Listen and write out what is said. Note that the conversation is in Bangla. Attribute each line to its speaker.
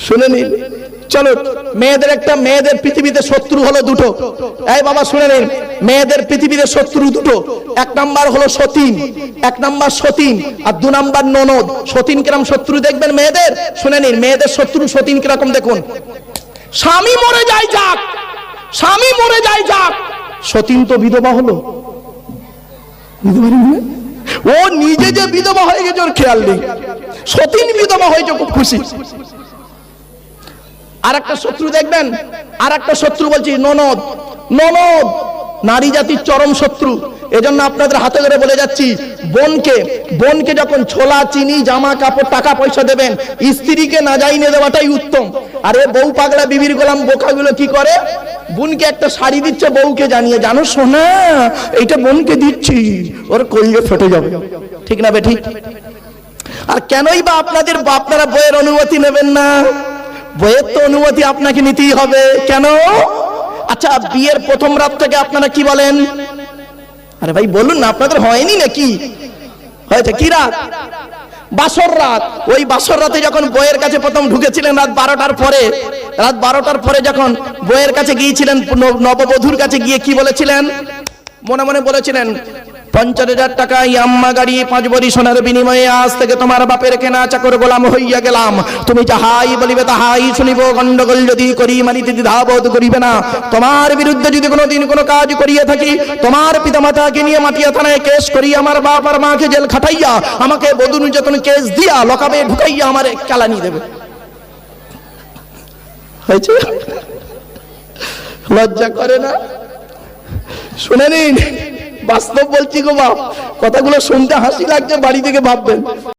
Speaker 1: শুনে নিন। চলো, মেয়েদের পৃথিবীতে শত্রু হলো দুটো। এই বাবা শুনে নিন, মেয়েদের পৃথিবীতে শত্রু দুটো। এক নাম্বার হলো সতীন, আর 2 নাম্বার ননদ। সতীন কিরকম শত্রু দেখবেন মেয়েদের, শুনে নিন। মেয়েদের শত্রু সতীন কিরকম দেখুন। স্বামী মরে যায় যাক, সতীন তো বিধবা হলো। ও নিজে যে বিধবা হয়ে গেছে ওর খেয়াল নেই, সতীন বিধবা হয়েছে খুব খুশি। আর একটা শত্রু দেখবেন, আর একটা শত্রু বলছি ননদ। নারী জাতির চরম শত্রু। এজন্য আপনাদের হাতে ধরে বলে যাচ্ছি, বোনকে যখন ছোলা, চিনি, জামা কাপড়, টাকা পয়সা দেবেন, স্ত্রীকে না যাইনে দেওয়াটাই উত্তম। আরে বউ পাগলা বিবির গোলাম বোকাগুলো কি করে, বোনকে একটা শাড়ি দিচ্ছে, বউকে জানিয়ে, জানো সোনা এইটা বোনকে দিচ্ছি, ওর কলিজা ফেটে যাবে। ঠিক না বেঠিক? আর কেনই বা আপনারা বইয়ের অনুমতি নেবেন না? বইয়ের তো অনুমতি আপনাকে নিতেই হবে। কেন? আচ্ছা, বিয়ের প্রথম রাত থেকে আপনারা কি বলেন? আরে ভাই বলুন না, আপনাদের হয়নি নাকি? হয়েছে কি রাত? বাসর রাত। ওই বাসর রাতে যখন বইয়ের কাছে প্রথম ঢুকেছিলেন রাত 12টার পরে যখন বইয়ের কাছে গিয়েছিলেন, নববধূর কাছে গিয়ে কি বলেছিলেন? মনে মনে বলেছিলেন, 50,000 টাকা ইয়াম্মা গাড়ি 5 ভরি সোনার বিনিময়ে আজ থেকে তোমার বাপের কেনা চাকর গোলাম হইয়া গেলাম। তুমি যাহাই বলিবে তাহাই শুনিব। গন্ডগোল যদি করি মানিতে দ্বিধাবোধ করিবে না। তোমার বিরুদ্ধে যদি কোনোদিন কোনো কাজ করিয়া থাকি, তোমার পিতামাতাকে নিয়ে মাটিয়া থানায় কেস করি, আমার বাপ আর মাকে জেল খাটাইয়া, আমাকে বধূ নির্যাতন কেস দিয়া লকাবে ঢুকাইয়া আমার চালানি দেবে। হয়েছে? লজ্জা করে না? শুনে নিন, বাস্তব বলছি গো বাপ, কথাগুলো শুনতে হাসি লাগছে, বাড়ি থেকে ভাববেন।